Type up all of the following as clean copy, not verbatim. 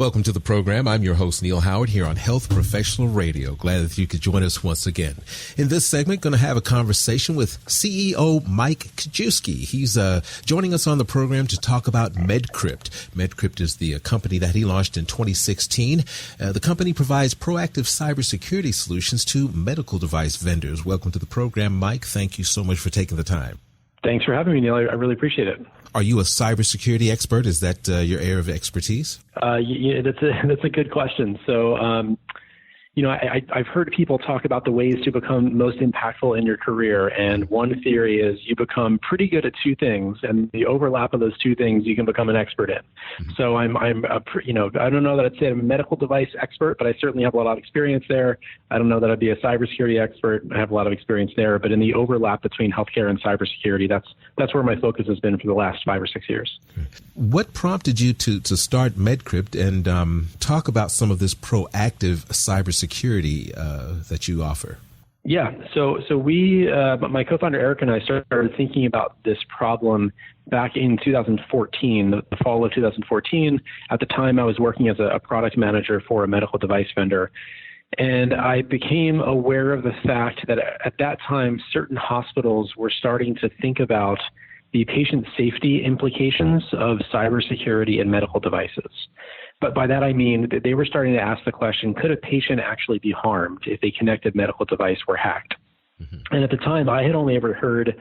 Welcome to the program. I'm your host, Neil Howard, here on Health Professional Radio. Glad that you could join us once again. In this segment, going to have a conversation with CEO Mike Kijewski. He's joining us on the program to talk about MedCrypt. MedCrypt is the company that he launched in 2016. The company provides proactive cybersecurity solutions to medical device vendors. Welcome to the program, Mike. Thank you so much for taking the time. Thanks for having me, Neil. I really appreciate it. Are you a cybersecurity expert? Is that your area of expertise? Yeah, that's a good question. So, I've heard people talk about the ways to become most impactful in your career, and one theory is you become pretty good at two things, and the overlap of those two things you can become an expert in. Mm-hmm. So I don't know that I'd say I'm a medical device expert, but I certainly have a lot of experience there. I don't know that I'd be a cybersecurity expert. I have a lot of experience there, but in the overlap between healthcare and cybersecurity, that's where my focus has been for the last 5 or 6 years. What prompted you to start MedCrypt and talk about some of this proactive cybersecurity that you offer? Yeah, so we, my co-founder Eric and I started thinking about this problem back in 2014, the fall of 2014. At the time, I was working as a product manager for a medical device vendor. And I became aware of the fact that at that time, certain hospitals were starting to think about the patient safety implications of cybersecurity in medical devices. But by that, I mean that they were starting to ask the question, could a patient actually be harmed if a connected medical device were hacked? Mm-hmm. And at the time, I had only ever heard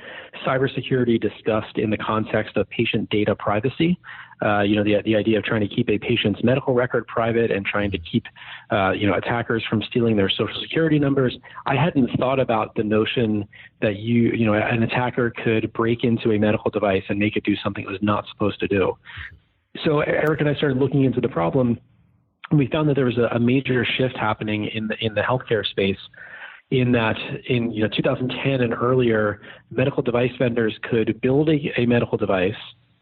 cybersecurity discussed in the context of patient data privacy. The idea of trying to keep a patient's medical record private and trying to keep, attackers from stealing their social security numbers. I hadn't thought about the notion that an attacker could break into a medical device and make it do something it was not supposed to do. So Eric and I started looking into the problem, and we found that there was a major shift happening in the healthcare space. In that, in 2010 and earlier, medical device vendors could build a medical device,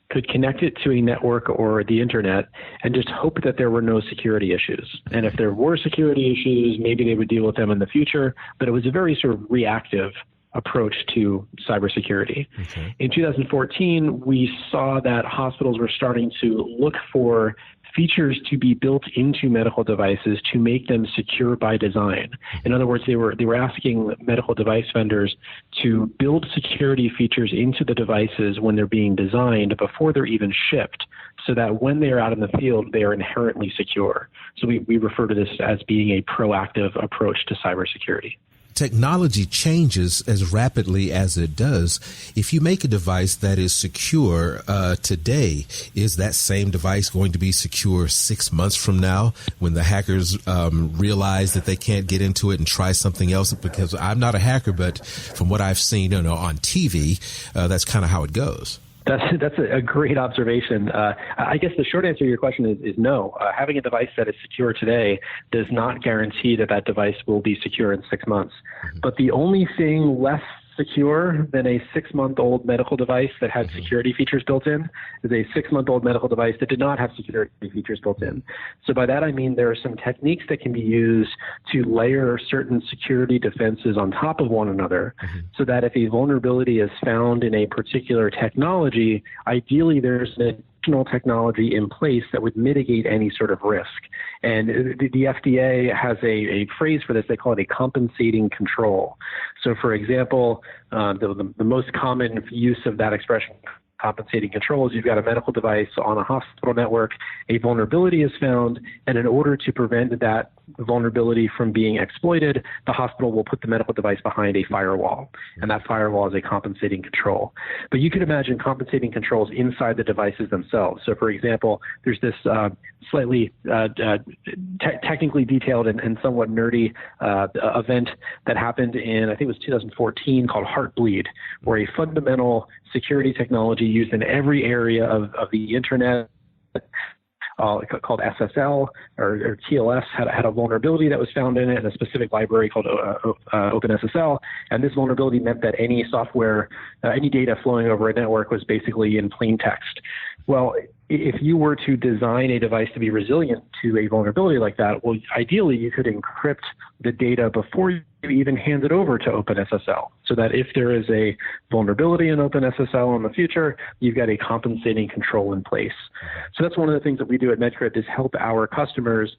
could connect it to a network or the internet, and just hope that there were no security issues. And if there were security issues, maybe they would deal with them in the future. But it was a very sort of reactive approach to cybersecurity. Okay. In 2014, we saw that hospitals were starting to look for features to be built into medical devices to make them secure by design. In other words, they were asking medical device vendors to build security features into the devices when they're being designed before they're even shipped, so that when they're out in the field, they are inherently secure. So we refer to this as being a proactive approach to cybersecurity. Technology changes as rapidly as it does. If you make a device that is secure today, is that same device going to be secure 6 months from now when the hackers realize that they can't get into it and try something else? Because I'm not a hacker, but from what I've seen on TV, that's kind of how it goes. That's a great observation. I guess the short answer to your question is no. Having a device that is secure today does not guarantee that device will be secure in 6 months. Mm-hmm. But the only thing less secure than a 6-month-old medical device that had security features built in is a 6-month-old medical device that did not have security features built in. So by that I mean there are some techniques that can be used to layer certain security defenses on top of one another, so that if a vulnerability is found in a particular technology, ideally there's an additional technology in place that would mitigate any sort of risk. And the FDA has a phrase for this. They call it a compensating control. So, for example, the most common use of that expression, compensating control, is you've got a medical device on a hospital network, a vulnerability is found, and in order to prevent that vulnerability from being exploited, the hospital will put the medical device behind a firewall, and that firewall is a compensating control. But you can imagine compensating controls inside the devices themselves. So, for example, there's this slightly technically detailed and somewhat nerdy event that happened in, I think it was 2014, called Heartbleed, where a fundamental security technology used in every area of the internet called SSL or TLS had a vulnerability that was found in it in a specific library called OpenSSL. And this vulnerability meant that any software, any data flowing over a network was basically in plain text. Well, if you were to design a device to be resilient to a vulnerability like that, well, ideally you could encrypt the data before you even hand it over to OpenSSL, so that if there is a vulnerability in OpenSSL in the future, you've got a compensating control in place. So that's one of the things that we do at MedCrypt, is help our customers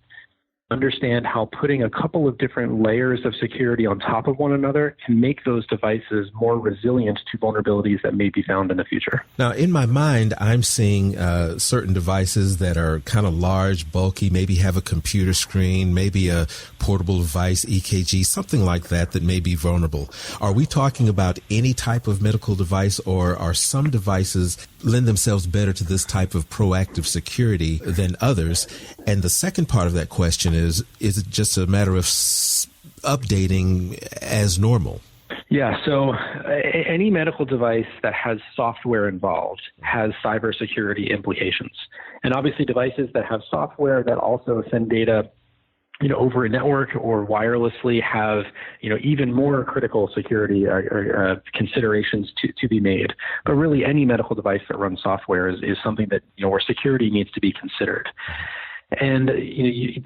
understand how putting a couple of different layers of security on top of one another can make those devices more resilient to vulnerabilities that may be found in the future. Now, in my mind, I'm seeing certain devices that are kind of large, bulky, maybe have a computer screen, maybe a portable device, EKG, something like that may be vulnerable. Are we talking about any type of medical device, or are some devices lend themselves better to this type of proactive security than others? And the second part of that question is it just a matter of updating as normal? Yeah, so any medical device that has software involved has cybersecurity implications. And obviously devices that have software that also send data over a network or wirelessly have, even more critical security or considerations to be made. But really any medical device that runs software is something that, where security needs to be considered. And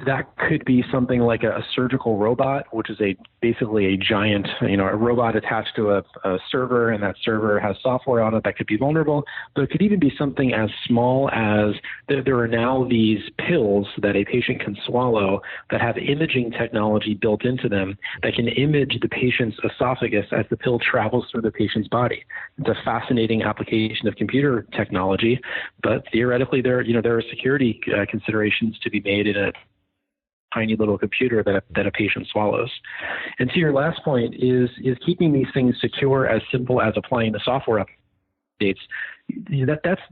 that could be something like a surgical robot, which is basically a giant, a robot attached to a server, and that server has software on it that could be vulnerable. But it could even be something as small as there are now these pills that a patient can swallow that have imaging technology built into them that can image the patient's esophagus as the pill travels through the patient's body. It's a fascinating application of computer technology, but theoretically there are security considerations to be made in a tiny little computer that a patient swallows. And to your last point is keeping these things secure as simple as applying the software updates.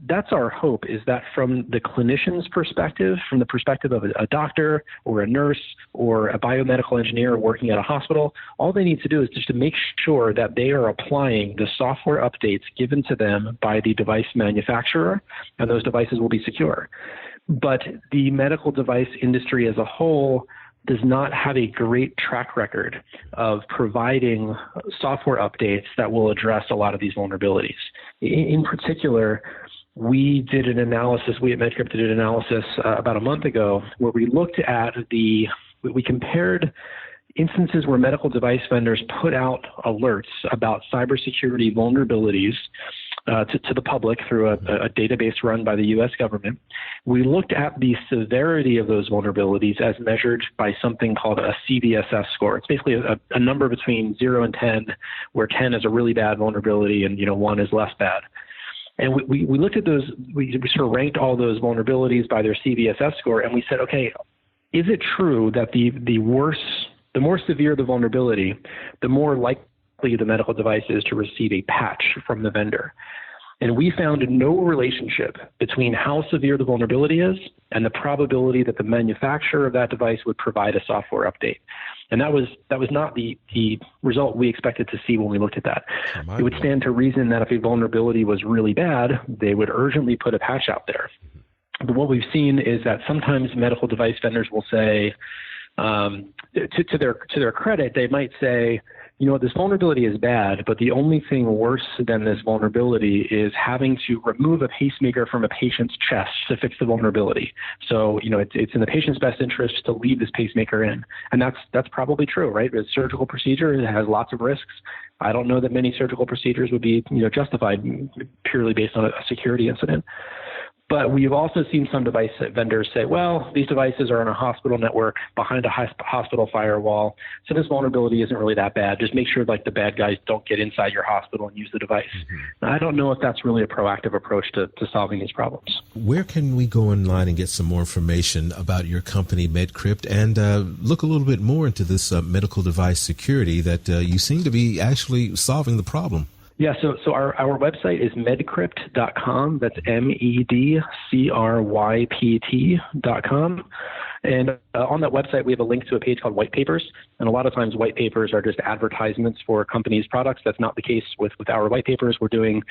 That's our hope, is that from the clinician's perspective, from the perspective of a doctor or a nurse or a biomedical engineer working at a hospital, all they need to do is just to make sure that they are applying the software updates given to them by the device manufacturer, and those devices will be secure. But the medical device industry as a whole does not have a great track record of providing software updates that will address a lot of these vulnerabilities. In particular, we at MedCrypt did an analysis about a month ago where we looked at we compared instances where medical device vendors put out alerts about cybersecurity vulnerabilities to the public through a database run by the U.S. government. We looked at the severity of those vulnerabilities as measured by something called a CVSS score. It's basically a number between 0 and 10, where 10 is a really bad vulnerability and 1 is less bad. And we looked at those, we sort of ranked all those vulnerabilities by their CVSS score, and we said, okay, is it true that the more severe the vulnerability, the more likely the medical device is to receive a patch from the vendor? And we found no relationship between how severe the vulnerability is and the probability that the manufacturer of that device would provide a software update. And that was not the result we expected to see when we looked at that. It would stand to reason that if a vulnerability was really bad, they would urgently put a patch out there. But what we've seen is that sometimes medical device vendors will say, to their credit, they might say, this vulnerability is bad, but the only thing worse than this vulnerability is having to remove a pacemaker from a patient's chest to fix the vulnerability. So, it's in the patient's best interest to leave this pacemaker in. And that's probably true, right? A surgical procedure, it has lots of risks. I don't know that many surgical procedures would be, justified purely based on a security incident. But we've also seen some device vendors say, well, these devices are on a hospital network behind a hospital firewall, so this vulnerability isn't really that bad. Just make sure the bad guys don't get inside your hospital and use the device. Mm-hmm. I don't know if that's really a proactive approach to solving these problems. Where can we go online and get some more information about your company, MedCrypt, and look a little bit more into this medical device security that you seem to be actually solving the problem? Yeah, so our website is medcrypt.com. That's medcrypt.com. And on that website, we have a link to a page called White Papers. And a lot of times white papers are just advertisements for companies' products. That's not the case with our white papers. We're doing,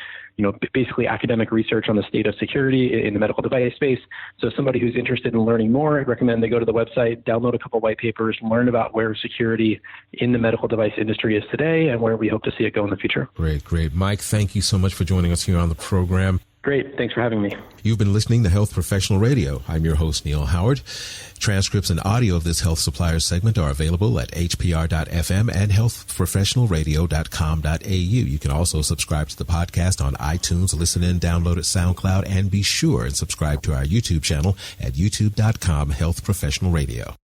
basically academic research on the state of security in the medical device space. So somebody who's interested in learning more, I'd recommend they go to the website, download a couple white papers, learn about where security in the medical device industry is today and where we hope to see it go in the future. Great. Mike, thank you so much for joining us here on the program. Great. Thanks for having me. You've been listening to Health Professional Radio. I'm your host, Neil Howard. Transcripts and audio of this Health Suppliers segment are available at hpr.fm and healthprofessionalradio.com.au. You can also subscribe to the podcast on iTunes, listen in, download at SoundCloud, and be sure and subscribe to our YouTube channel at youtube.com/Health Professional Radio.